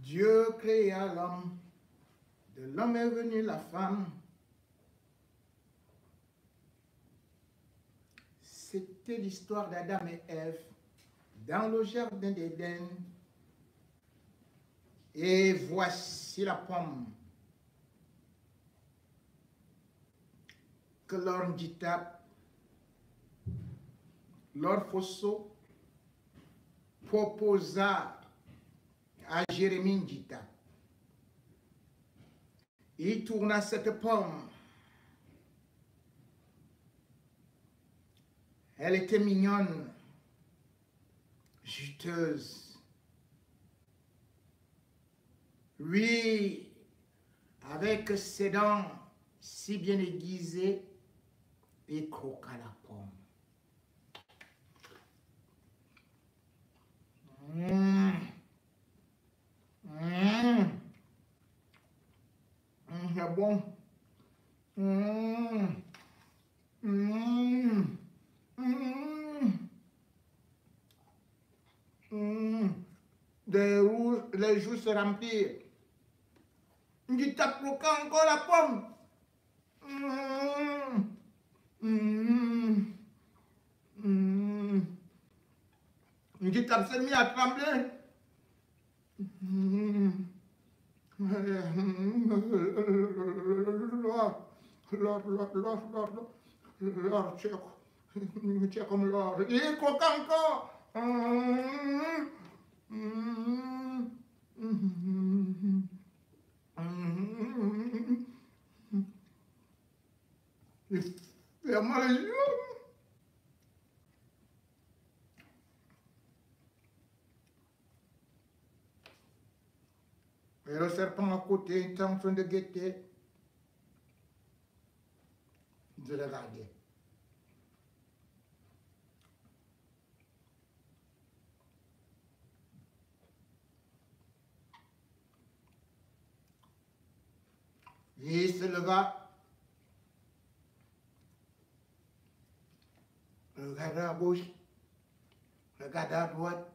Dieu créa l'homme, de l'homme est venue la femme. C'était l'histoire d'Adam et Ève dans le jardin d'Éden. Et voici la pomme que Lord Njitap, Lord Fosso, proposa à Jérémie Njitap. Il tourna cette pomme. Elle était mignonne, juteuse. Lui, avec ses dents si bien aiguisées, il croqua la pomme. C'est bon. Les joues se remplissent. Tu tapes encore la pomme. Tu tapes s'est mis à trembler. L'or, tu es comme l'or. Il croque encore. Il ferme les yeux. Et le serpent à côté était en train de guetter, de le regarder. Il se leva, regarda à gauche, regarda à droite.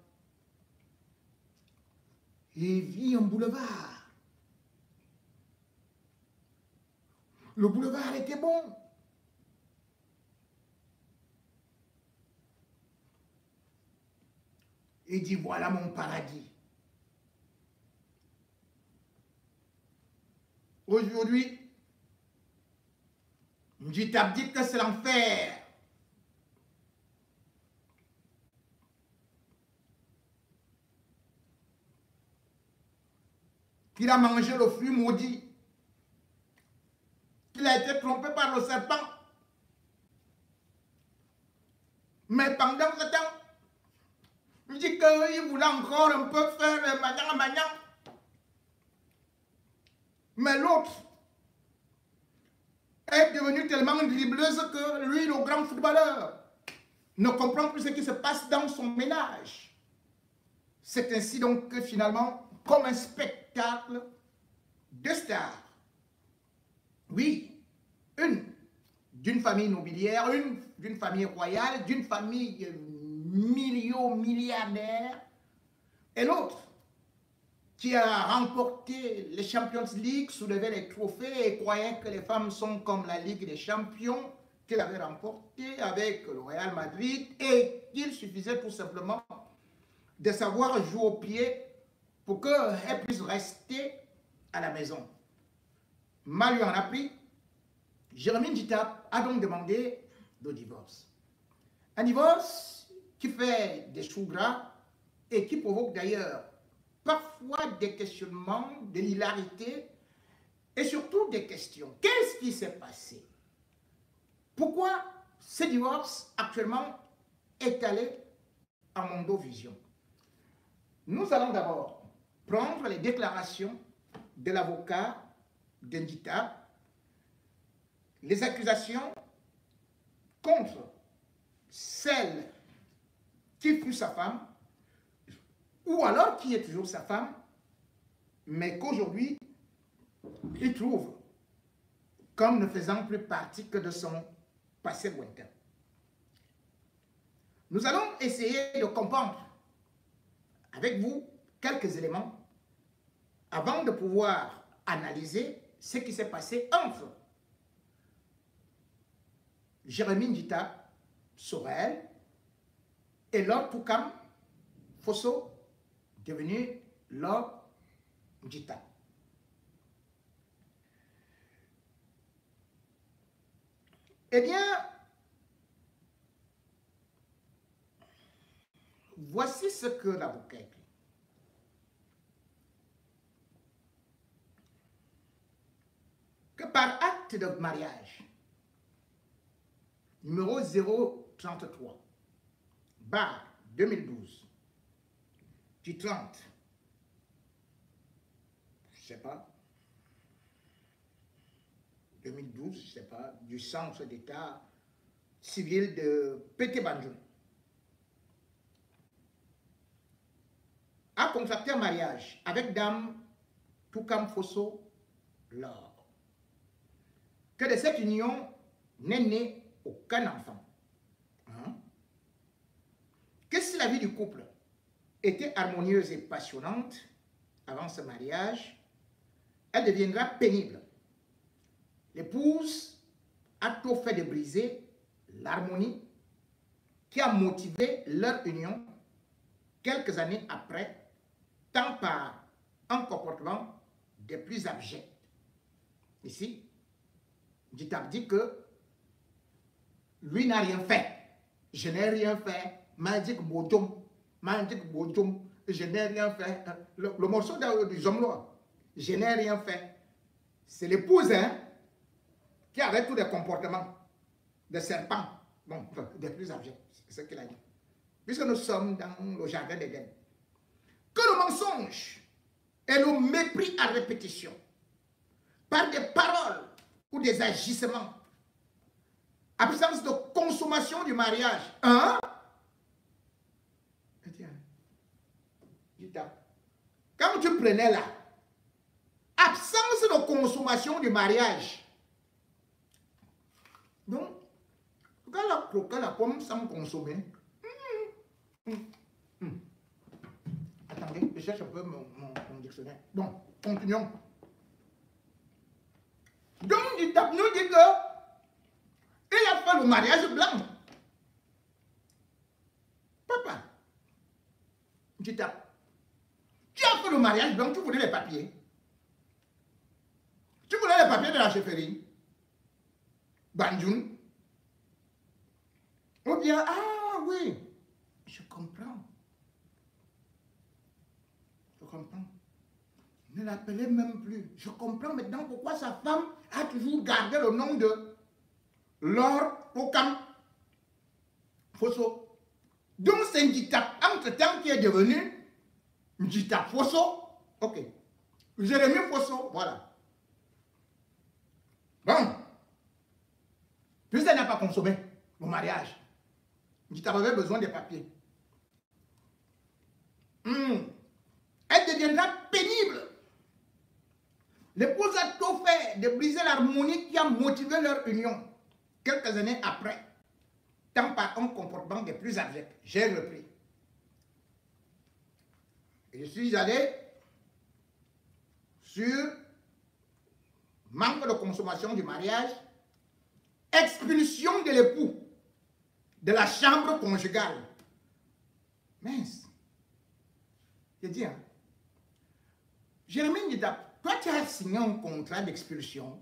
Il vit un boulevard. Le boulevard était bon. Il dit, voilà mon paradis. Aujourd'hui, Njitap dit que c'est l'enfer. Qu'il a mangé le fruit maudit. Qu'il a été trompé par le serpent. Mais pendant ce temps, il dit qu'il voulait encore un peu faire le magnang. Mais l'autre est devenue tellement dribbleuse que lui, le grand footballeur, ne comprend plus ce qui se passe dans son ménage. C'est ainsi donc que finalement, comme un spectacle de stars, oui, une d'une famille nobiliaire, une d'une famille royale, d'une famille milliardaire, et l'autre qui a remporté les Champions League, soulevait les trophées et croyait que les femmes sont comme la Ligue des Champions qu'il avait remporté avec le Real Madrid et qu'il suffisait tout simplement de savoir jouer au pied pour qu'elle puisse rester à la maison. Mal lui en a pris. Jérémie Njitap a donc demandé le divorce. Un divorce qui fait des choux gras et qui provoque d'ailleurs parfois des questionnements, de l'hilarité et surtout des questions. Qu'est-ce qui s'est passé? Pourquoi ce divorce actuellement est allé à Mondovision? Nous allons d'abord prendre les déclarations de l'avocat de Njitap, les accusations contre celle qui fut sa femme, ou alors qui est toujours sa femme, mais qu'aujourd'hui, il trouve comme ne faisant plus partie que de son passé lointain. Nous allons essayer de comprendre avec vous quelques éléments avant de pouvoir analyser ce qui s'est passé entre Jérémie Ndita Sorel et Lord Toukam Fosso, devenu Lord Ndita. Eh bien, voici ce que l'avocat écrit. Que par acte de mariage, numéro 033, barre 2012, du 30, je ne sais pas, 2012, je ne sais pas, du centre d'état civil de Pété Banjoun, a contracté un mariage avec dame Toukam Fosso Lord. Que de cette union n'est né aucun enfant. Hein? Que si la vie du couple était harmonieuse et passionnante avant ce mariage, elle deviendra pénible. L'épouse a tout fait de briser l'harmonie qui a motivé leur union quelques années après, tant par un comportement des plus abjects. Ici, Ndita dit que lui n'a rien fait. Je n'ai rien fait. Magic Bodjom. Magic Bodjom. Je n'ai rien fait. Le morceau du Zomloa. Je n'ai rien fait. C'est l'épouse qui avait tous les comportements de serpent. Bon, des plus abjects. C'est ce qu'il a dit. Puisque nous sommes dans le jardin d'Éden. Que le mensonge et le mépris à répétition, par des paroles ou des agissements, absence de consommation du mariage. Hein? Quand tu prenais là, absence de consommation du mariage. Donc, quand la pomme sans consommer, attendez, je cherche un peu mon dictionnaire. Bon, continuons. Donc, Ndita nous dit que il a fait le mariage blanc. Papa, Ndita, tu as fait le mariage blanc, tu voulais les papiers. Tu voulais les papiers de la chefferie. Banjoun. Ou bien, ah oui, je comprends. Je comprends. Ne l'appelez même plus. Je comprends maintenant pourquoi sa femme a toujours gardé le nom de Lord Toukam Fosso. Donc c'est Ndita, entre-temps, qui est devenu Ndita Fosso. Ok. Jérémie Fosso, voilà. Bon. Puisqu'elle n'a pas consommé au mariage, Ndita avait besoin des papiers. Elle deviendra pénible. L'épouse a tout fait de briser l'harmonie qui a motivé leur union quelques années après, tant par un comportement des plus abjects. J'ai repris. Et je suis allé sur manque de consommation du mariage, expulsion de l'époux de la chambre conjugale. Mince. Je dis, hein, Jérémie Ndita, toi tu as signé un contrat d'expulsion.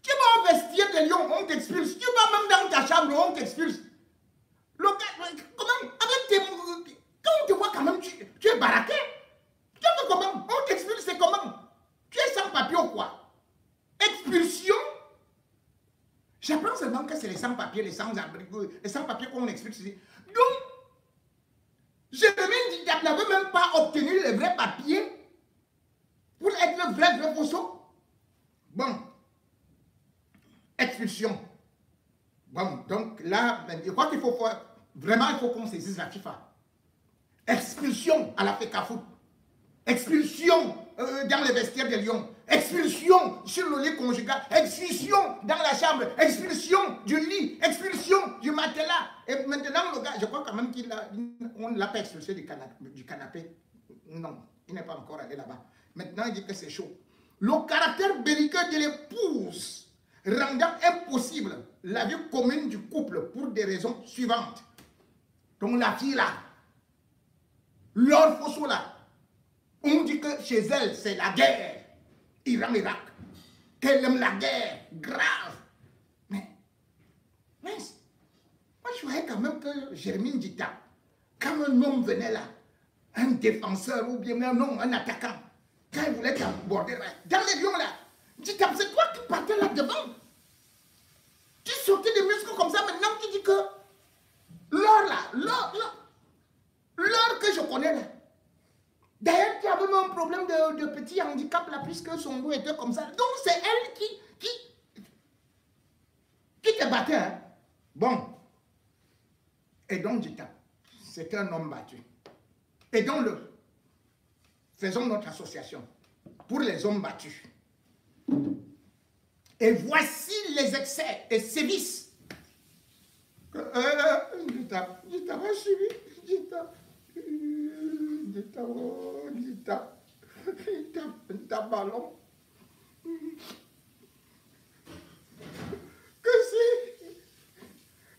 Tu vas au vestiaire de Lyon, on t'expulse. Tu vas même dans ta chambre, on t'expulse. Comment, avec tes... Quand on te voit quand même, tu es baraqué. Tu fais comment? On t'expulse, c'est comment? Tu es sans papier ou quoi? Expulsion? J'apprends seulement que c'est les sans-papiers, les sans-papiers qu'on expulse ici. Donc, Jérémie Ndita n'avait même pas obtenu les vrais papiers pour être le vrai Fosso. Bon. Expulsion. Bon, donc là, je crois qu'il faut vraiment, il faut qu'on saisisse la FIFA. Expulsion à la FECAFOOT. Expulsion dans les vestiaires de Lyon. Expulsion sur le lit conjugal. Expulsion dans la chambre. Expulsion du lit. Expulsion du matelas. Et maintenant, le gars, je crois quand même qu'on ne l'a pas expulsé du canapé. Non, il n'est pas encore allé là-bas. Maintenant, il dit que c'est chaud. Le caractère belliqueux de l'épouse rendant impossible la vie commune du couple pour des raisons suivantes. Donc la fille là, Lord Fosso là, on dit que chez elle, c'est la guerre. Iran-Irak. Qu'elle aime la guerre. Grave. Mais moi, je voyais quand même que Germaine Dita, quand un homme venait là, un défenseur ou bien un homme, un attaquant, quand il voulait t'aborder dans les lions là, Dita, c'est toi qui partais là devant. Tu sortais des muscles comme ça, maintenant tu dis que l'or là, l'or que je connais là. D'ailleurs, tu avais même un problème de petit handicap là, puisque son dos était comme ça. Donc c'est elle qui te battait. Hein? Bon. Et donc, Dita, c'est un homme battu. Aidons-le. Faisons notre association pour les hommes battus. Et voici les excès et sévices. Dita va suivre. Dita ballon. Que si,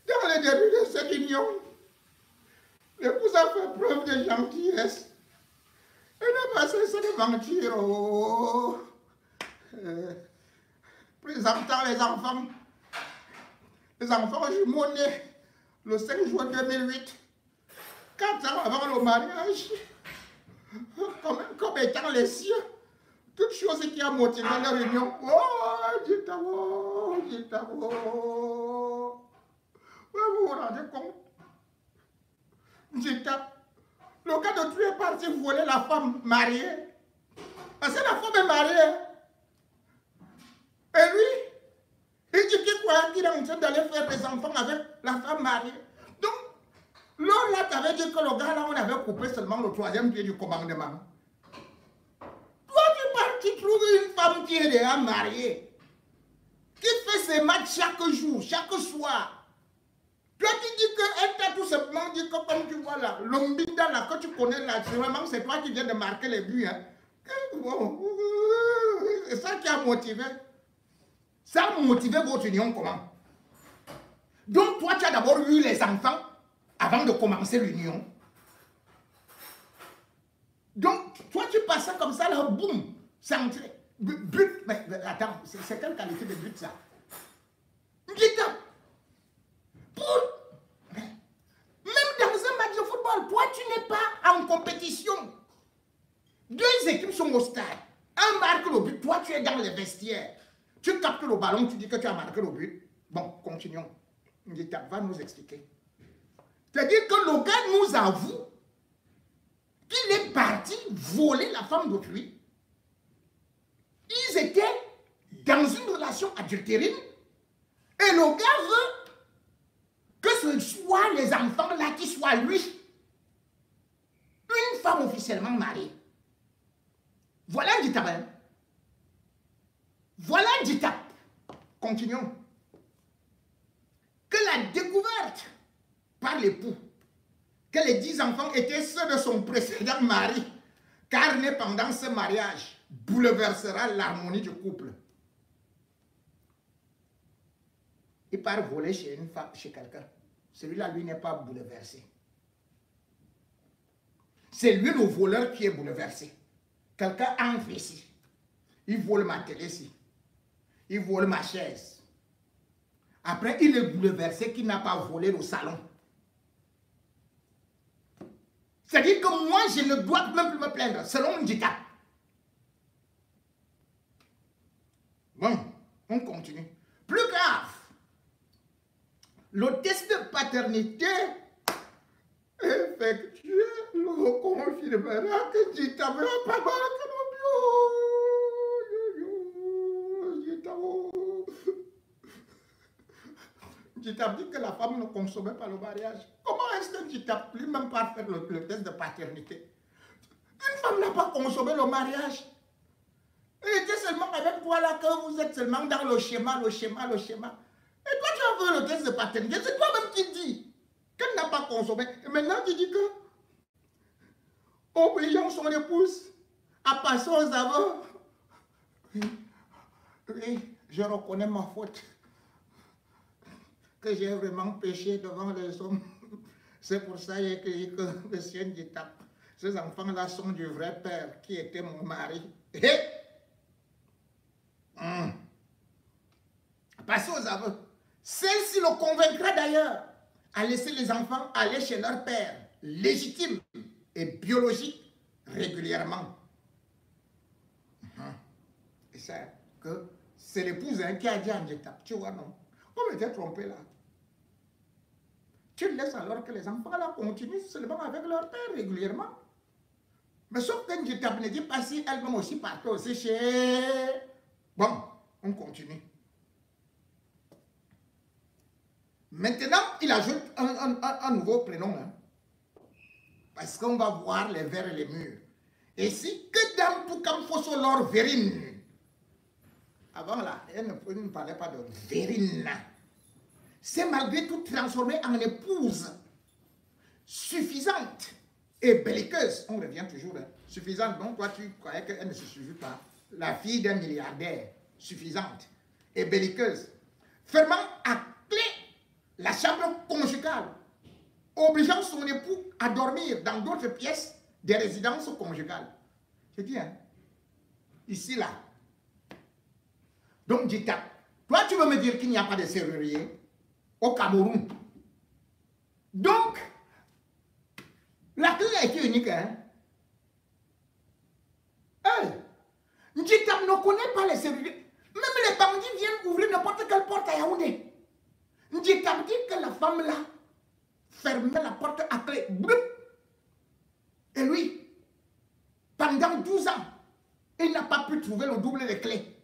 dans le début de cette union, l'épouse a fait preuve de gentillesse. Elle n'a pas cessé de mentir. Présentant les enfants. Les enfants jumeaux nés le 5 juin 2008. 4 ans avant le mariage. Comme étant les siens. Toute chose qui a motivé leur union. Oh, Dita. Vous vous rendez compte? Dita. Le cas de tu es parti voler la femme mariée. Parce que la femme est mariée. Et lui, il dit qu'il est en train d'aller faire des enfants avec la femme mariée. Donc, là, tu avais dit que le gars là, on avait coupé seulement le 3e pied du commandement. Toi, tu trouves une femme qui est déjà mariée, qui fait ses matchs chaque jour, chaque soir. Toi, tu dis qu'elle t'a tout simplement dit que, comme tu vois là, l'ombinda là, que tu connais là, c'est toi qui viens de marquer les buts. Hein. Bon, c'est ça qui a motivé. Ça a motivé votre union comment? Donc, toi, tu as d'abord eu les enfants avant de commencer l'union. Donc, toi, tu passais comme ça, là, boum, centré. But, mais attends, c'est quelle qualité de but ça? Dita. Même dans un match de football, toi, tu n'es pas en compétition. 2 équipes sont au stade. Un marque le but, toi, tu es dans les vestiaires. Tu captes le ballon, tu dis que tu as marqué le but. Bon, continuons. Dita va nous expliquer. C'est-à-dire que le gars nous avoue qu'il est parti voler la femme d'autrui. Ils étaient dans une relation adultérine. Et le gars veut que ce soit les enfants là qui soient lui. Une femme officiellement mariée. Voilà un Dita. Voilà un Dita. Continuons. Que la découverte par l'époux que les 10 enfants étaient ceux de son précédent mari, car né pendant ce mariage, bouleversera l'harmonie du couple. Il part voler chez une femme, chez quelqu'un. Celui-là, lui, n'est pas bouleversé. C'est lui le voleur qui est bouleversé. Quelqu'un entre ici. Il vole ma télé ici. Il vole ma chaise. Après, il est bouleversé qu'il n'a pas volé le salon. C'est-à-dire que moi, je ne dois même plus me plaindre, selon Dita. Bon, on continue. Plus grave, le test de paternité effectué le confirmera que Dita ne va pas marquer le bio. Dita dit que la femme ne consommait pas le mariage. Comment est-ce que Dita ne peut même pas faire le test de paternité? Une femme n'a pas consommé le mariage. Elle était seulement avec toi là que vous êtes seulement dans le schéma. Et toi tu as fait le test de paternité. C'est toi-même qui dis qu'elle n'a pas consommé. Et maintenant tu dis que, obligeant son épouse à passer aux aveux. Oui, je reconnais ma faute. Que j'ai vraiment péché devant les hommes. C'est pour ça que j'ai écrit que le Sien Ndjitap, ces enfants-là sont du vrai père qui était mon mari. Passez aux aveux. Celle-ci le convaincra d'ailleurs à laisser les enfants aller chez leur père, légitime et biologique, régulièrement. Et ça, que c'est l'épouse qui a dit à Ndjitap, tu vois, non? On m'était trompé là. Tu laisses alors que les enfants là continuent seulement avec leur père régulièrement. Mais sauf que Ndjitap ne dit pas si elle-même aussi partait aussi chez... Bon, on continue. Maintenant, il ajoute un nouveau prénom. Hein, parce qu'on va voir les vers et les murs. Et si que dame tout comme fosso leur vérine. Avant là, elle ne parlait pas de vérine. C'est malgré tout transformé en épouse suffisante et belliqueuse. On revient toujours. Hein, suffisante, donc toi tu croyais qu'elle ne se suffit pas. La fille d'un milliardaire, suffisante et belliqueuse. Fermant à clé la chambre conjugale, obligeant son époux à dormir dans d'autres pièces des résidences conjugales. Je dis, hein, ici, là. Donc, Ndjitap, toi, tu veux me dire qu'il n'y a pas de serrurier au Cameroun. Donc, la clé a été unique, hein. Hey, Ndjitap ne connaît pas les serruriers. Même les bandits viennent ouvrir n'importe quelle porte à Yaoundé. Ndjitap dit que la femme là fermait la porte à clé. Et lui, pendant 12 ans, il n'a pas pu trouver le double de clés.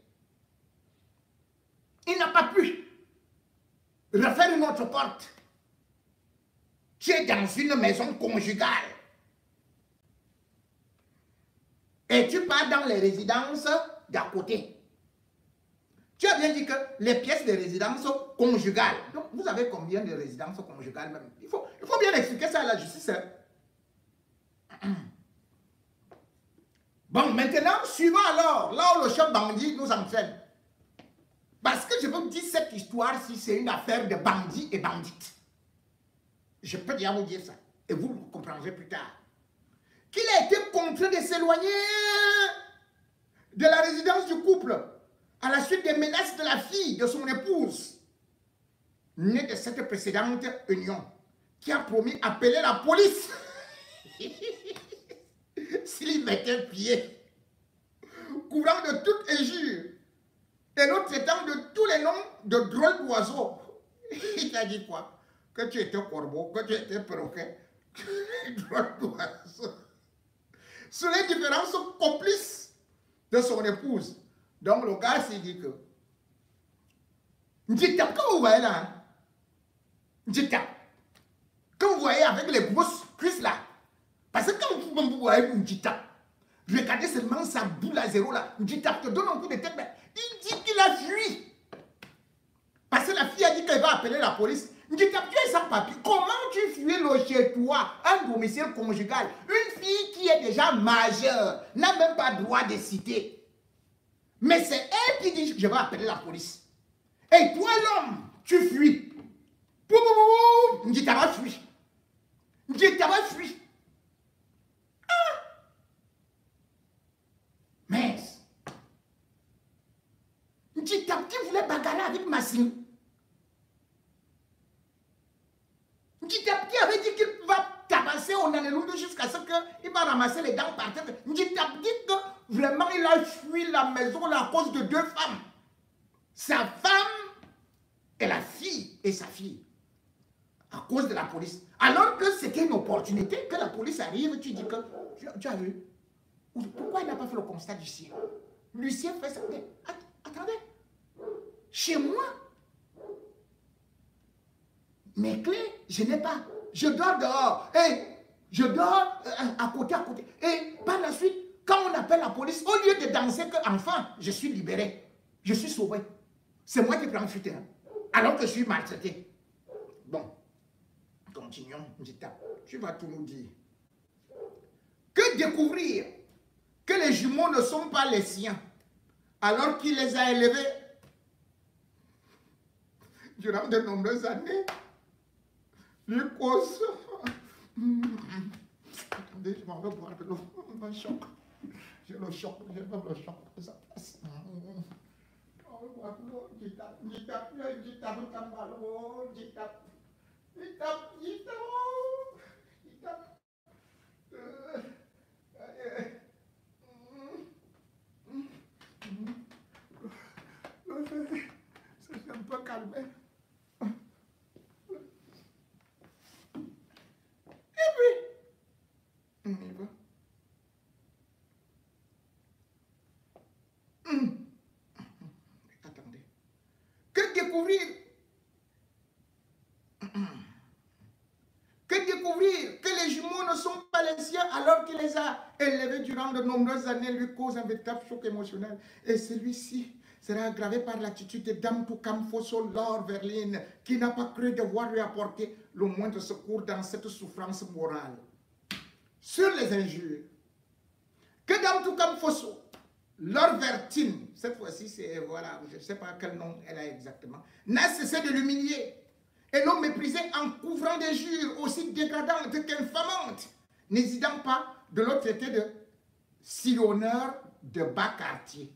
Il n'a pas pu refaire une autre porte. Tu es dans une maison conjugale. Et tu pars dans les résidences d'à côté. Tu as bien dit que les pièces de résidence conjugale. Donc, vous avez combien de résidences conjugales même? Il faut bien expliquer ça à la justice. Bon, maintenant, suivant alors, là où le chef bandit nous entraîne. Parce que je veux dire cette histoire-ci, c'est une affaire de bandits et bandites. Je peux déjà vous dire ça. Et vous le comprendrez plus tard. Qu'il a été contraint de s'éloigner de la résidence du couple à la suite des menaces de la fille de son épouse, née de cette précédente union, qui a promis d'appeler la police s'il y mettait pied, courant de toute injure et l'autre traitant de tous les noms de drôles d'oiseaux. Il t'a dit quoi? Que tu étais corbeau, que tu étais perroquet, drôle d'oiseau. Sur les différences complices de son épouse. Donc le gars s'est dit que Ndjitap, quand vous voyez là, hein? Ndjitap, quand vous voyez avec les grosses cuisses là, parce que quand vous voyez Ndjitap, regardez seulement sa boule à zéro là, Ndjitap te donne un coup de tête, mais il dit qu'il a fui. Parce que la fille a dit qu'elle va appeler la police. Ndjitap, tu es sans papier. Comment tu fuis le chez toi, un domicile conjugal? Une fille qui est déjà majeure n'a même pas droit de citer. Mais c'est elle qui dit que je vais appeler la police. Et toi, l'homme, tu fuis. Ndjitap a fui. Ndjitap a fui. Ah! Mais Ndjitap qui voulait bagarrer avec Massine. Ndjitap qui avait dit qu'il va tabasser au Naneloundo jusqu'à ce qu'il va ramasser les dents par terre. Ndjitap dit que vraiment il a fui la maison à cause de 2 femmes. Sa femme et la fille et sa fille. À cause de la police. Alors que c'était une opportunité que la police arrive, tu dis que tu as vu. Pourquoi il n'a pas fait le constat du ciel? Lucien fait ça. Mais, attendez. Chez moi, mes clés, je n'ai pas. Je dors dehors. Et je dors à côté. Et par la suite, quand on appelle la police, au lieu de danser que enfin, je suis libéré. Je suis sauvé. C'est moi qui prends fuite. Hein, alors que je suis maltraité. Bon. Continuons. Tu vas tout nous dire. Que découvrir que les jumeaux ne sont pas les siens, alors qu'il les a élevés durant de nombreuses années, lui cause... Attendez, je m'en vais boire de l'eau. Un choc. J'ai le choc, j'ai pas le choc. Ça passe. Ça s'est un peu calmé. Et puis, on y va. Attendez. Que découvrir? Que découvrir que les jumeaux ne sont pas les siens alors qu'il les a élevés durant de nombreuses années lui cause un véritable choc émotionnel. Et celui-ci sera aggravé par l'attitude de Dame Toukam Fosso Laure Verline qui n'a pas cru devoir lui apporter le moindre secours dans cette souffrance morale. Sur les injures, que Dame Toukam Fosso Laure Vertine, cette fois-ci c'est, voilà, je ne sais pas quel nom elle a exactement, n'a cessé de l'humilier et l'ont méprisé en couvrant des jures aussi dégradantes qu'infamantes, n'hésitant pas de le traiter de sillonneur de bas quartier.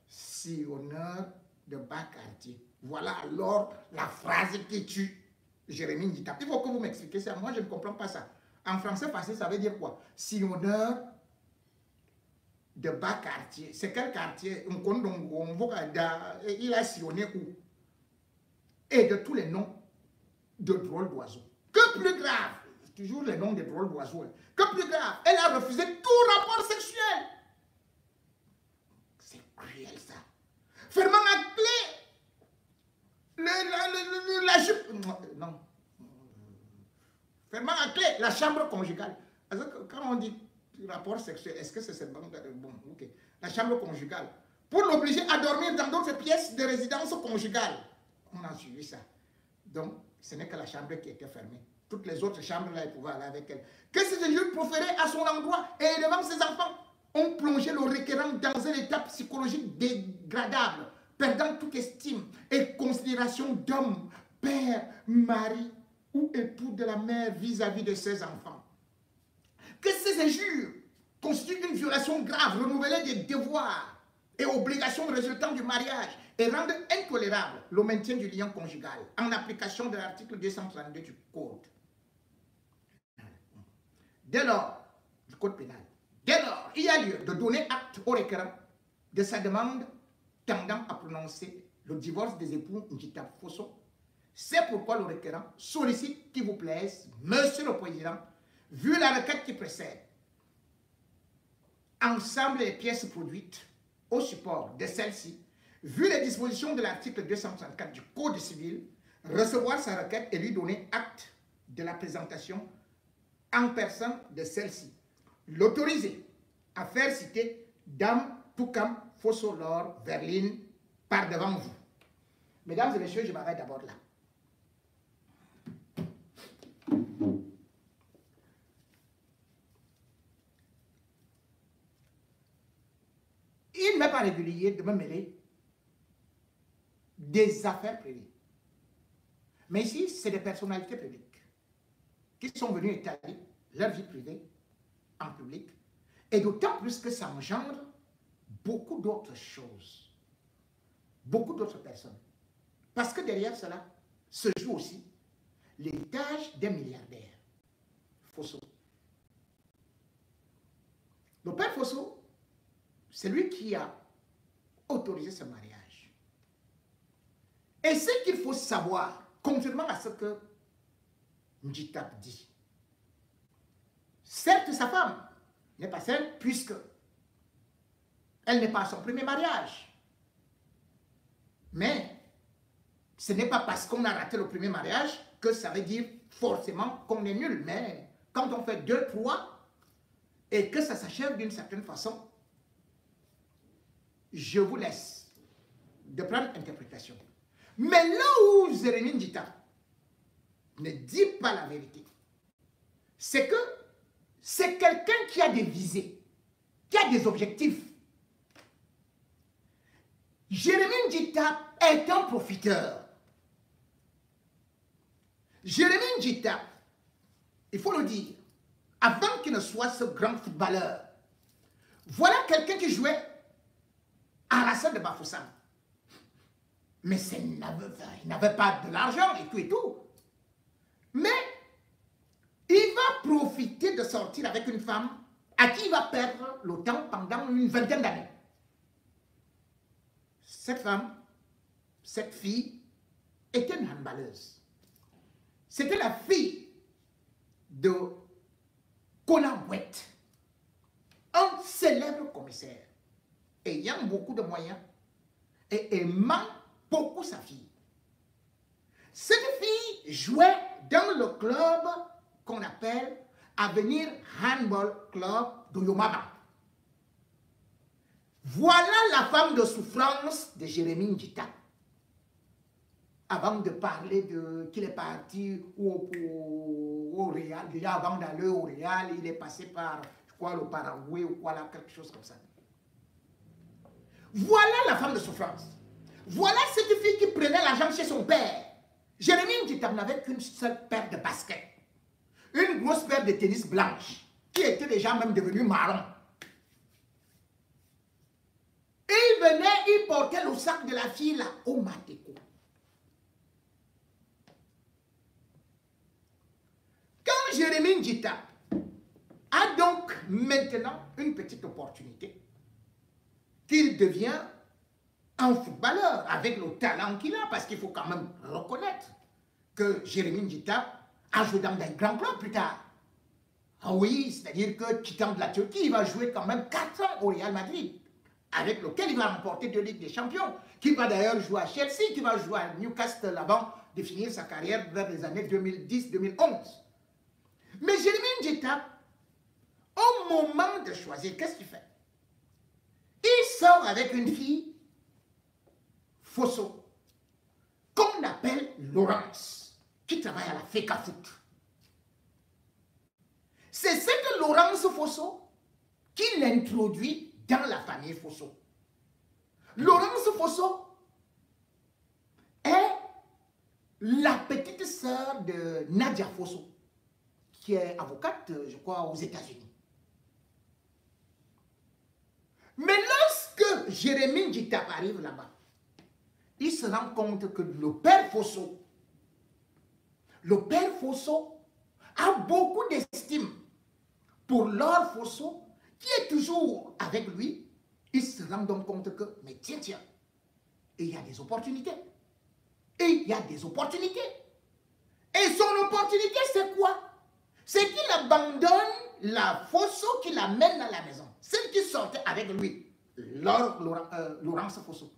Sillonneur de bas quartier. Voilà alors la phrase qui tue Jérémie Nditap. Il faut que vous m'expliquiez ça. Moi, je ne comprends pas ça. En français facile, ça veut dire quoi? Sillonneur de bas quartier. C'est quel quartier? Il a sillonné où? Et de tous les noms de drôles d'oiseaux. Que plus grave, toujours les noms de drôles d'oiseaux, que plus grave, elle a refusé tout rapport sexuel. C'est cruel ça. Fermant à clé la jupe. Non. Fermant à clé la chambre conjugale. Parce que quand on dit rapport sexuel, est-ce que c'est bon? Bon, ok. La chambre conjugale. Pour l'obliger à dormir dans d'autres pièces de résidence conjugale. On a suivi ça. Donc, ce n'est que la chambre qui était fermée. Toutes les autres chambres, là, elle pouvait aller avec elle. Que ces injures proférées à son endroit et devant ses enfants ont plongé le requérant dans un état psychologique dégradable, perdant toute estime et considération d'homme, père, mari ou époux de la mère vis-à-vis de ses enfants. Que ces injures constituent une violation grave, renouvelée des devoirs et obligations résultant du mariage et rendent intolérable le maintien du lien conjugal en application de l'article 232 du Code. Dès lors, du Code pénal, dès lors, il y a lieu de donner acte au requérant de sa demande tendant à prononcer le divorce des époux Nditap Fosso. C'est pourquoi le requérant sollicite qu'il vous plaise, Monsieur le Président, vu la requête qui précède, ensemble les pièces produites au support de celle-ci, vu les dispositions de l'article 264 du Code civil, recevoir sa requête et lui donner acte de la présentation en personne de celle-ci. L'autoriser à faire citer Dame Toukam Fosso Laure Verline par devant vous. Mesdames et messieurs, je m'arrête d'abord là. Il ne m'est pas régulier de me mêler des affaires privées. Mais ici, c'est des personnalités publiques qui sont venues étaler leur vie privée en public, et d'autant plus que ça engendre beaucoup d'autres choses, beaucoup d'autres personnes. Parce que derrière cela se joue aussi l'héritage des milliardaires. Fosso. Le père Fosso, c'est lui qui a autorisé ce mariage. Et ce qu'il faut savoir, contrairement à ce que Nditap dit, certes sa femme n'est pas celle puisque elle n'est pas à son premier mariage. Mais ce n'est pas parce qu'on a raté le premier mariage que ça veut dire forcément qu'on est nul. Mais quand on fait 2, 3 et que ça s'achève d'une certaine façon, je vous laisse de prendre interprétation. Mais là où Jérémie Nditap ne dit pas la vérité, c'est que c'est quelqu'un qui a des visées, qui a des objectifs. Jérémie Ndjita est un profiteur. Jérémie Ndjita, il faut le dire, avant qu'il ne soit ce grand footballeur, voilà quelqu'un qui jouait à Racine de Bafoussam. Mais il n'avait pas de l'argent et tout et tout. Mais il va profiter de sortir avec une femme à qui il va perdre le temps pendant une vingtaine d'années. Cette femme, cette fille, était une handballeuse. C'était la fille de Konawet, un célèbre commissaire, ayant beaucoup de moyens et aimant beaucoup sa fille. Cette fille jouait dans le club qu'on appelle Avenir Handball Club de Yomaba. Voilà la femme de souffrance de Jérémie Ndjita. Avant de parler de qu'il est parti au Real, déjà avant d'aller au Real, il est passé par, je crois, le Paraguay ou quoi là, quelque chose comme ça. Voilà la femme de souffrance. Voilà cette fille qui prenait l'argent chez son père. Jérémie Ndjita n'avait qu'une seule paire de baskets. Une grosse paire de tennis blanche, qui était déjà même devenue marron. Et il venait, il portait le sac de la fille là, au Mateko. Quand Jérémie Ndjita a donc maintenant une petite opportunité, qu'il devient un footballeur avec le talent qu'il a, parce qu'il faut quand même reconnaître que Jérémie Ndjita a joué dans des grands clubs plus tard. Ah oui, c'est-à-dire que quittant de la Turquie, il va jouer quand même 4 ans au Real Madrid, avec lequel il va remporter 2 Ligues des Champions, qui va d'ailleurs jouer à Chelsea, qui va jouer à Newcastle avant de finir sa carrière vers les années 2010-2011. Mais Jérémie Ndjita, au moment de choisir, qu'est-ce qu'il fait? Il sort avec une fille, Fosso, qu'on appelle Laurence, qui travaille à la FECA Foot. C'est cette Laurence Fosso qui l'introduit dans la famille Fosso. Laurence Fosso est la petite sœur de Nadia Fosso, qui est avocate, je crois, aux États-Unis. Mais lorsque Jérémie Ndjita arrive là-bas, il se rend compte que le père Fosso a beaucoup d'estime pour Laure Fosso, qui est toujours avec lui. Il se rend donc compte que, mais tiens, il y a des opportunités. Et il y a des opportunités. Et son opportunité, c'est quoi? C'est qu'il abandonne la Fosso, qu'il l'amène à la maison. Celle qui sortait avec lui, Laurence Fosso.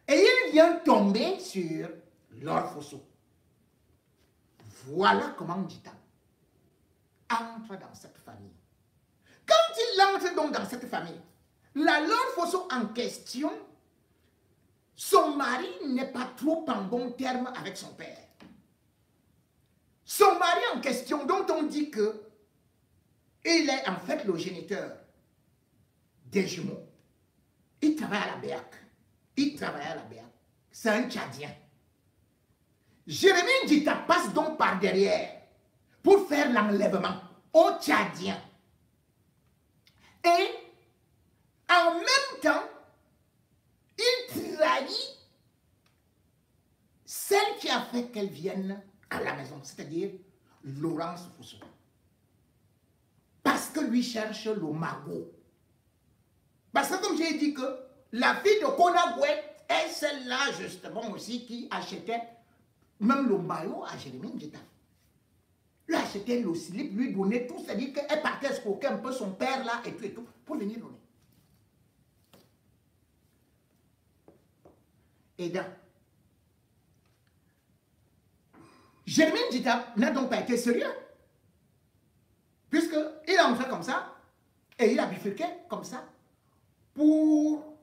Et il vient tomber sur Laure Fosso. Voilà comment Ndjita entre dans cette famille. Quand il entre donc dans cette famille, la Laure Fosso en question, son mari n'est pas trop en bon terme avec son père. Son mari en question, dont on dit que il est en fait le géniteur des jumeaux. Il travaille à la BEAC. C'est un Tchadien. Jérémie Ndjita passe donc par derrière pour faire l'enlèvement au Tchadien. Et en même temps, il trahit celle qui a fait qu'elle vienne à la maison, c'est-à-dire Laurence Fosso. Parce que lui cherche le magot. Parce que comme j'ai dit que la fille de Konawet est celle-là justement aussi qui achetait même le maillot à Jérémie Ndjita. Lui achetait le slip, lui donnait tout, c'est-à-dire qu'elle partait escroquer un peu son père là et tout, pour venir donner. Et donc, Jérémie Ndjita n'a donc pas été sérieux, puisqu'il a entré comme ça, et il a bifurqué comme ça, pour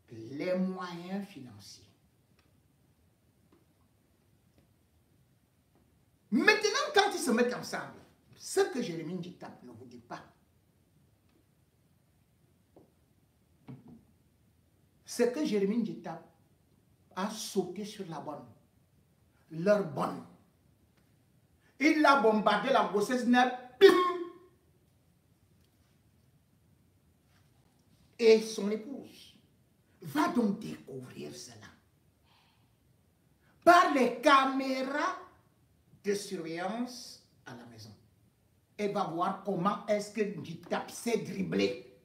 les moyens financiers. Maintenant, quand ils se mettent ensemble, ce que Jérémie Nditap ne vous dit pas, c'est que Jérémie Nditap a sauté sur la bonne, leur bonne. Il a bombardé la grossesse nette, et son épouse va donc découvrir cela par les caméras de surveillance à la maison. Elle va voir comment est-ce que Nditap s'est dribblé,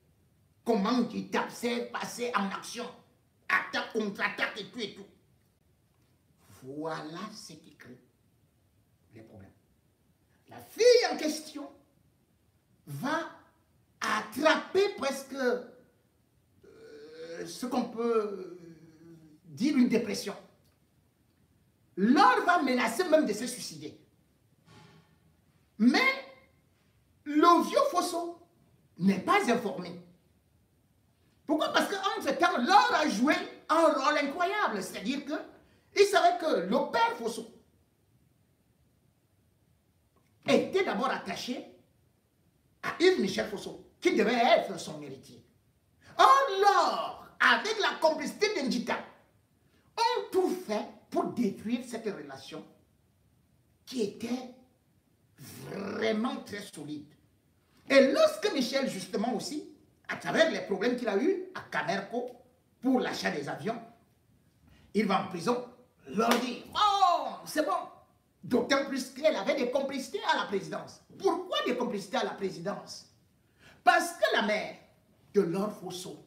comment Nditap s'est passé en action, attaque, contre-attaque et tout et tout. Voilà ce qui crée les problèmes. La fille en question va attraper presque ce qu'on peut dire une dépression. L'or va menacer même de se suicider. Mais le vieux Fosso n'est pas informé. Pourquoi? Parce qu'entre-temps, l'or a joué un rôle incroyable. C'est-à-dire qu'il savait que le père Fosso était d'abord attaché à Yves Michel Fosso, qui devait être son héritier. Or, l'or, avec la complicité de Nditap, ont tout fait pour détruire cette relation qui était vraiment très solide. Et lorsque Michel, justement aussi, à travers les problèmes qu'il a eus à Camerco pour l'achat des avions, il va en prison, leur dit « Oh, c'est bon !» D'autant plus qu'elle avait des complicités à la présidence. Pourquoi des complicités à la présidence? Parce que la mère de Lord Fosso,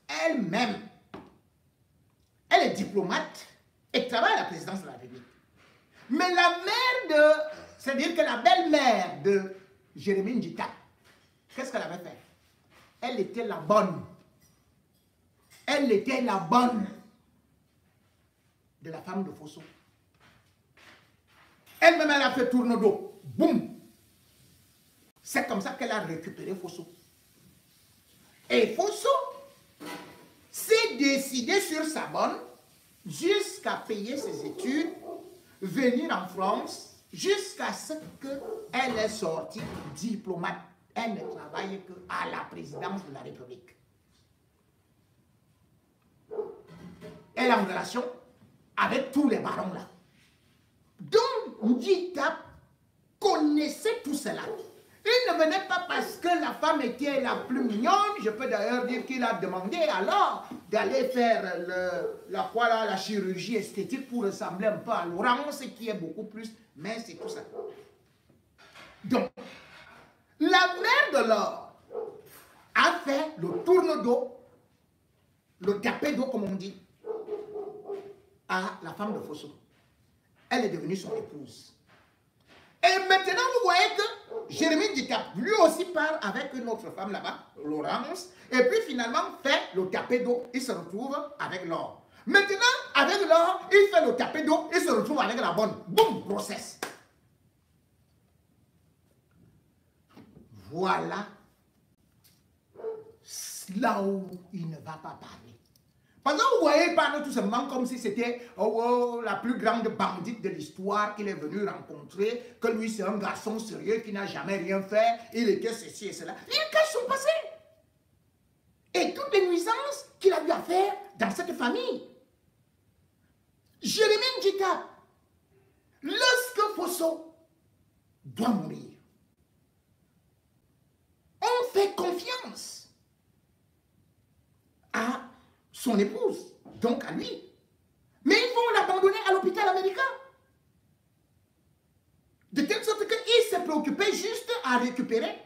elle-même, elle est diplomate et travaille à la présidence de la République. Mais la mère de, c'est-à-dire que la belle-mère de Jérémie Nditap, qu'est-ce qu'elle avait fait? Elle était la bonne. Elle était la bonne de la femme de Fosso. Elle-même, elle a fait tourner d'eau. Boum! C'est comme ça qu'elle a récupéré Fosso. Et Fosso s'est décidé sur sa bonne jusqu'à payer ses études, venir en France, jusqu'à ce qu'elle est sortie diplomate. Elle ne travaille qu'à la présidence de la République. Elle est en relation avec tous les barons là. Donc, Nditap connaissait tout cela. Il ne venait pas parce que la femme était la plus mignonne. Je peux d'ailleurs dire qu'il a demandé alors d'aller faire la chirurgie esthétique pour ressembler un peu à Laurence, qui est beaucoup plus, mais c'est tout ça. Donc, la mère de l'or a fait le tourne d'eau, le tapé d'eau comme on dit, à la femme de Fosso. Elle est devenue son épouse. Et maintenant, vous voyez que Jérémie Nditap, lui aussi part avec une autre femme là-bas, Laurence, et puis finalement fait le tapé d'eau, il se retrouve avec l'or. Maintenant, avec l'or, il fait le tapé d'eau, il se retrouve avec la bonne. Boum, grossesse. Voilà là où il ne va pas parler. Parce que vous voyez, il parle tout simplement comme si c'était la plus grande bandite de l'histoire qu'il est venu rencontrer, que lui c'est un garçon sérieux qui n'a jamais rien fait, il était ceci et cela. Il cache son passé. Et toutes les nuisances qu'il a eu à faire dans cette famille. Jérémie Nditap, lorsque Fosso doit mourir, on fait confiance à son épouse, donc à lui. Mais ils vont l'abandonner à l'hôpital américain. De telle sorte qu'il s'est préoccupé juste à récupérer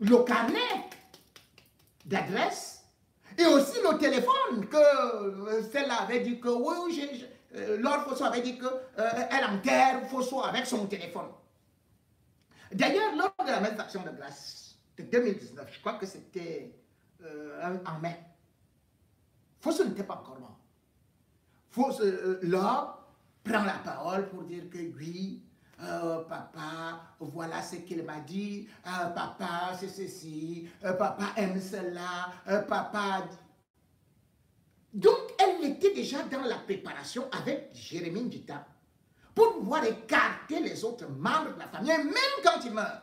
le carnet d'adresse et aussi le téléphone que celle-là avait dit que oui, Lord Fosso avait dit qu'elle enterre Fosso avec son téléphone. D'ailleurs, lors de la messe d'action de grâce de 2019, je crois que c'était en mai, Fosso n'était pas encore mort. Fosso, là, prend la parole pour dire que oui, papa, voilà ce qu'il m'a dit, papa, c'est ceci, papa aime cela, papa... Donc, elle était déjà dans la préparation avec Jérémie Nditap pour pouvoir écarter les autres membres de la famille, et même quand il meurt.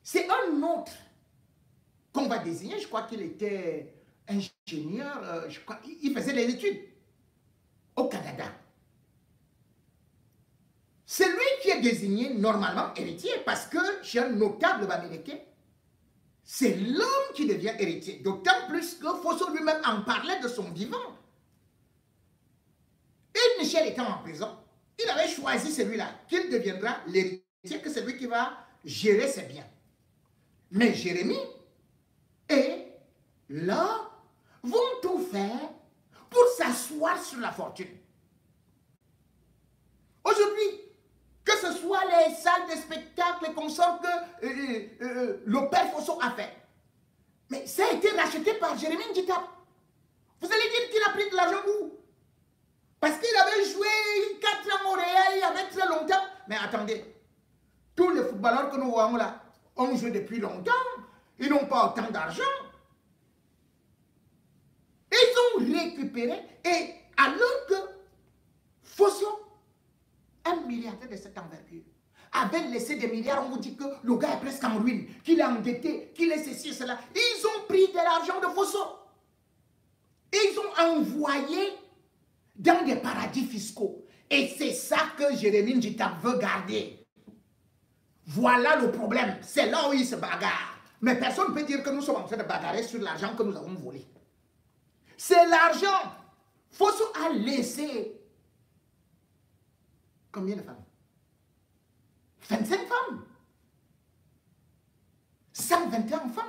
C'est un autre qu'on va désigner, je crois qu'il était ingénieur, je crois, il faisait des études au Canada. C'est lui qui est désigné normalement héritier parce que chez un notable américain, c'est l'homme qui devient héritier. D'autant plus que Fosso lui-même en parlait de son vivant. Et Michel étant en prison, il avait choisi celui-là, qu'il deviendra l'héritier, que c'est lui qui va gérer ses biens. Mais Jérémie et là vont tout faire pour s'asseoir sur la fortune. Aujourd'hui, que ce soit les salles de spectacle, les consorts que le père Fosso a fait, mais ça a été racheté par Jérémie Ndjita. Vous allez dire qu'il a pris de l'argent où? Parce qu'il avait joué 4 ans au Real, il y avait très longtemps. Mais attendez, tous les footballeurs que nous voyons là ont joué depuis longtemps. Ils n'ont pas autant d'argent. Ils ont récupéré. Et alors que Fosso, un milliardaire de cette envergure, avait laissé des milliards, on vous dit que le gars est presque en ruine, qu'il est endetté, qu'il est ceci et cela. Ils ont pris de l'argent de Fosso. Ils ont envoyé dans des paradis fiscaux. Et c'est ça que Jérémie Ndjita veut garder. Voilà le problème. C'est là où il se bagarre. Mais personne ne peut dire que nous sommes en train de bagarrer sur l'argent que nous avons volé. C'est l'argent. Fosso a laissé combien de femmes? 25 femmes. 121 enfants.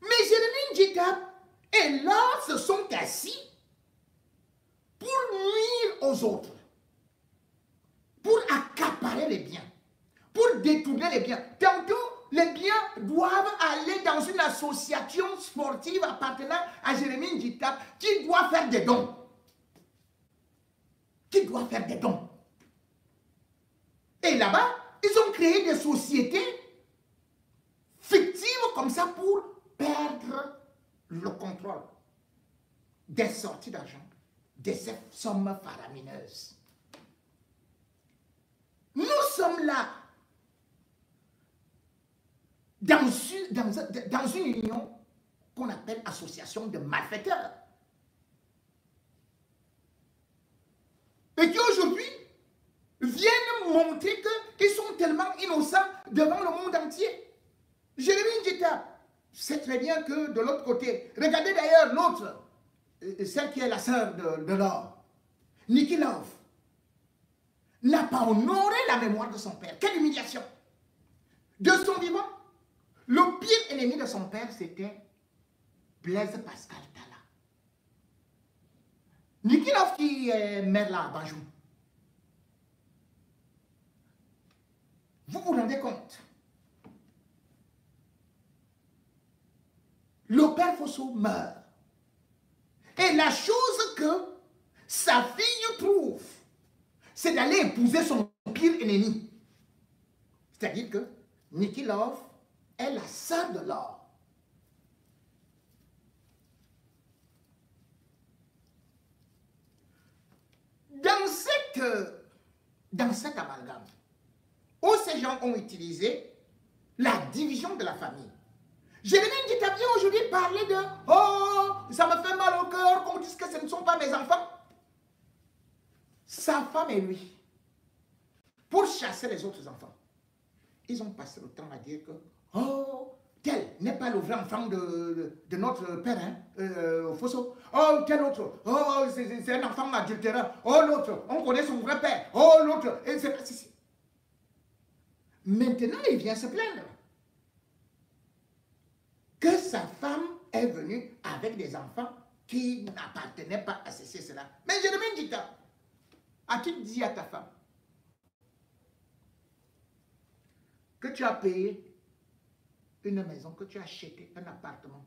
Mais Jérémie Ndjita et là se sont assis pour nuire aux autres, pour accaparer les biens, pour détourner les biens. Tantôt, les biens doivent aller dans une association sportive appartenant à Jérémie Ndjita qui doit faire des dons. Qui doit faire des dons. Et là-bas, ils ont créé des sociétés fictives comme ça pour perdre le contrôle des sorties d'argent, de ces sommes faramineuses. Nous sommes là dans une union qu'on appelle association de malfaiteurs. Et qui aujourd'hui viennent montrer qu'ils sont tellement innocents devant le monde entier. Jérémie Ndjita sait très bien que de l'autre côté, regardez d'ailleurs l'autre, celle qui est la sœur de l'or, Niki Love, n'a pas honoré la mémoire de son père. Quelle humiliation! De son vivant, le pire ennemi de son père, c'était Blaise Pascal Talla. Niki Love qui est mère là à Banjou. Vous vous rendez compte? Le père Fosso meurt. Et la chose que sa fille trouve, c'est d'aller épouser son pire ennemi. C'est-à-dire que Niki Love est la sœur de l'or. Dans cet amalgame, où ces gens ont utilisé la division de la famille. Jérémie Ndjita vient aujourd'hui parler de « Oh, ça me fait mal au cœur qu'on dise que ce ne sont pas mes enfants. » Sa femme et lui, pour chasser les autres enfants, ils ont passé le temps à dire que « Oh, tel n'est pas le vrai enfant de notre père, hein, Fosso. Oh, tel autre. Oh, c'est un enfant adultérant. Oh, l'autre, on connaît son vrai père. Oh, l'autre, c'est pas ceci. » Maintenant, il vient se plaindre que sa femme est venue avec des enfants qui n'appartenaient pas à ceci et cela. Mais Jérémie Ndjita, as-tu dit à ta femme que tu as payé une maison, que tu as acheté un appartement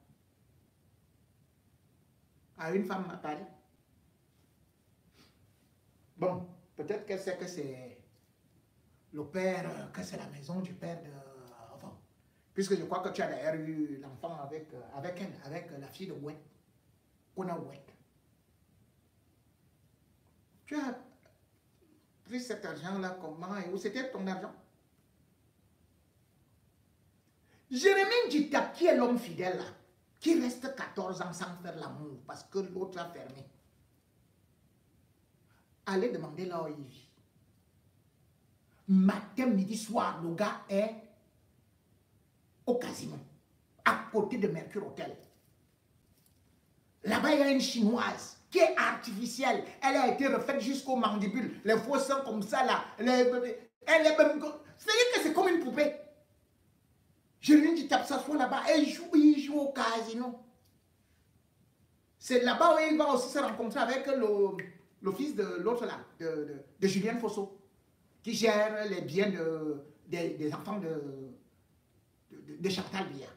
à une femme à Paris? Bon, peut-être qu'elle sait que c'est le père, que c'est la maison du père de... Enfin, puisque je crois que tu as d'ailleurs eu l'enfant avec elle, avec la fille de Oued, Kona Oued. Tu as pris cet argent-là comment et où c'était ton argent? Jérémie Djitap, qui est l'homme fidèle là, qui reste 14 ans sans faire l'amour parce que l'autre a fermé. Allez demander là où il vit. Matin, midi, soir, le gars est au casino, à côté de Mercure Hotel. Là-bas, il y a une chinoise qui est artificielle. Elle a été refaite jusqu'au mandibule. Les faux seins comme ça, là. Elle est même... C'est-à-dire que c'est comme une poupée. Je lui dis, tape s'assoit là-bas. Il joue au casino. C'est là-bas où il va aussi se rencontrer avec le fils de l'autre là, de Julien Fosso, qui gère les biens des enfants de Chantal Biya.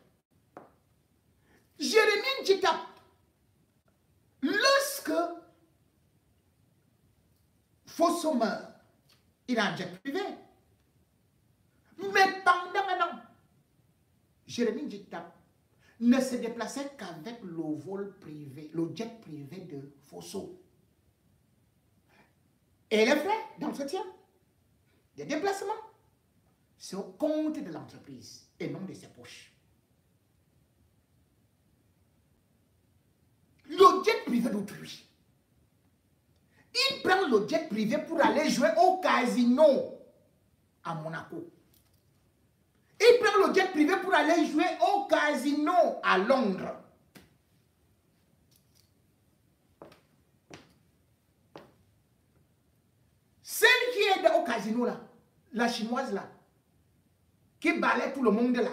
Jérémie Djitap, lorsque Fosso meurt, il a un jet privé. Mais pendant un an, Jérémie Djitap ne se déplaçait qu'avec le vol privé, le jet privé de Fosso. Et les frais d'entretien, des déplacements, c'est au compte de l'entreprise et non de ses poches. Le jet privé d'autrui. Il prend le jet privé pour aller jouer au casino à Monaco. Il prend le jet privé pour aller jouer au casino à Londres. Celle qui est au casino là, la chinoise là, qui balaie tout le monde là.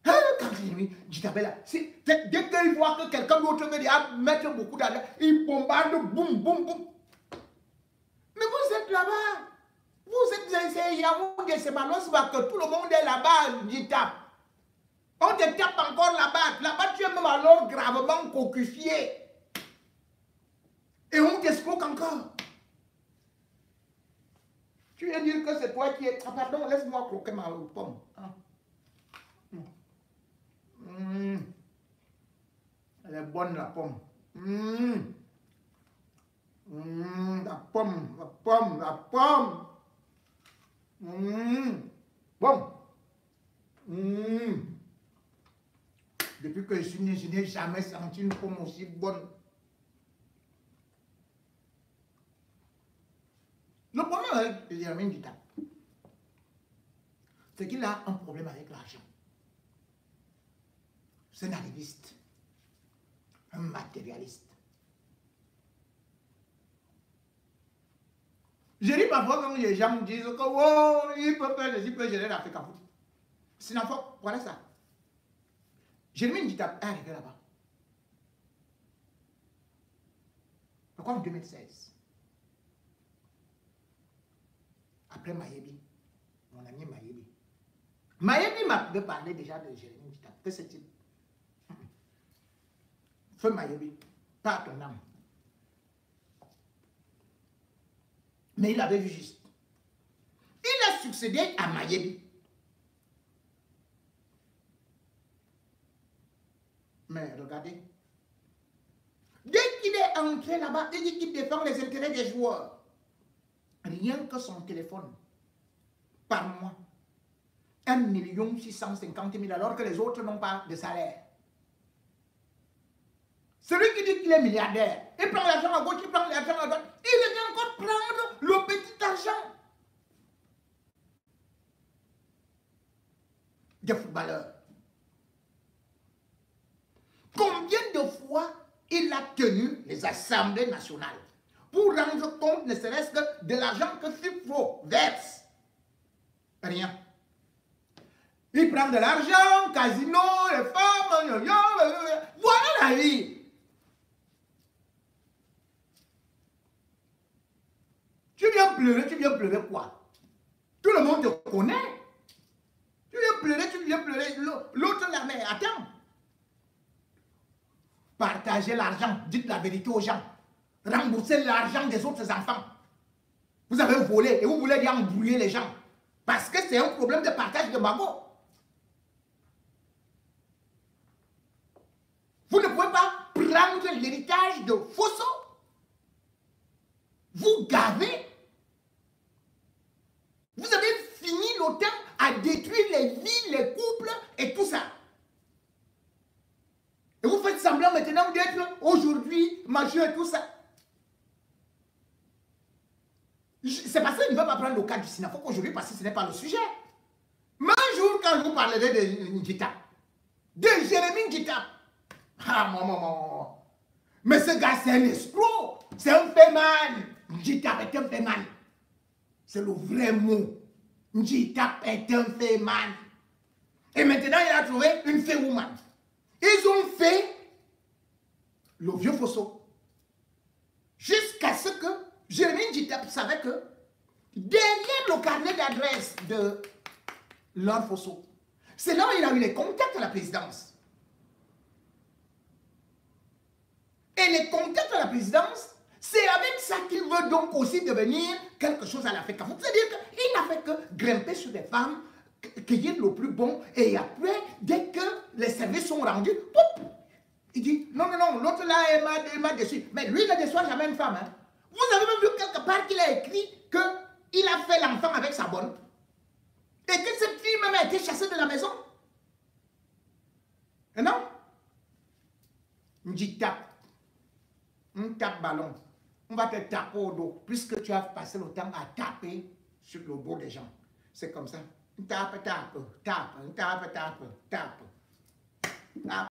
Quand il dit là, dès qu'il voit que quelqu'un d'autre veut mettre beaucoup d'argent, il bombarde, boum, boum, boum. Mais vous êtes là-bas. Vous êtes Yaoundé, c'est Malos, que tout le monde est là-bas, dit tape. On te tape encore là-bas. Là-bas, tu es même alors gravement cocufié. Et on t'escroque encore. Tu viens dire que c'est toi qui es... Ah, pardon, laisse-moi croquer ma pomme. Ah. Elle est bonne, la pomme. La pomme, la pomme, la pomme. Bon. Depuis que je suis né, je n'ai jamais senti une pomme aussi bonne. Le problème avec Jérémie Djitap, c'est qu'il a un problème avec l'argent. C'est un arriviste, un matérialiste. Je dis parfois quand les gens me disent que oh, il peut faire des peut gérer l'Afrique à vous. C'est n'importe quoi, voilà ça. Jérémie Djitap est arrivé là-bas. Pourquoi en 2016? Après Mayebi, mon ami Mayebi. Mayebi m'a parlé déjà de Jérémie Djitap. Que c'est-il? Feu Mayebi, pas ton âme. Mais il avait vu juste. Il a succédé à Mayebi. Mais regardez. Dès qu'il est entré là-bas, il dit qu'il défend les intérêts des joueurs. Rien que son téléphone, par mois, 1 650 000 alors que les autres n'ont pas de salaire. Celui qui dit qu'il est milliardaire, il prend l'argent à gauche, il prend l'argent à droite, il vient encore prendre le petit argent des footballeurs. Combien de fois il a tenu les assemblées nationales pour rendre compte, ne serait-ce que de l'argent que FIFO verse? Rien. Il prend de l'argent, casino, les femmes, voilà la vie. Tu viens pleurer quoi? Tout le monde te connaît. Tu viens pleurer. L'autre là, mais attends. Partagez l'argent, dites la vérité aux gens. Remboursez l'argent des autres enfants. Vous avez volé et vous voulez bien embrouiller les gens. Parce que c'est un problème de partage de magot. Vous ne pouvez pas prendre l'héritage de Fosso. vous gavez. Vous avez fini le temps à détruire les vies, les couples et tout ça. Et vous faites semblant maintenant d'être aujourd'hui majeur et tout ça. C'est parce que je ne veux pas prendre le cas du Sinafok aujourd'hui parce que ce n'est pas le sujet. Mais un jour, quand je vous parlerai de Njita, de Jérémie Njita, ah, maman, mais ce gars, c'est un escroc, c'est un féman. Njita est un féman. C'est le vrai mot. Njita est un féman. Et maintenant, il a trouvé une fée woman. Ils ont fait le vieux Fosso. Jusqu'à ce que Jérémie Njita savait que derrière le carnet d'adresse de Lord Fosso, c'est là où il a eu les contacts à la présidence. Et les contacts à la présidence, c'est avec ça qu'il veut donc aussi devenir quelque chose à la FECA. C'est-à-dire qu'il n'a fait que grimper sur des femmes, cueillir le plus bon, et après, dès que les services sont rendus, poup, il dit, non, non, non, l'autre là, il m'a déçu. Mais lui, il ne déçoit jamais une femme. Hein. Vous avez même vu quelque part qu'il a écrit qu'il a fait l'enfant avec sa bonne. Et que cette fille même a été chassée de la maison. Et non? On dit tape. On tape ballon. On va te taper au dos. Puisque tu as passé le temps à taper sur le dos des gens. C'est comme ça. Tape, tape, tape, tape, tape, tape.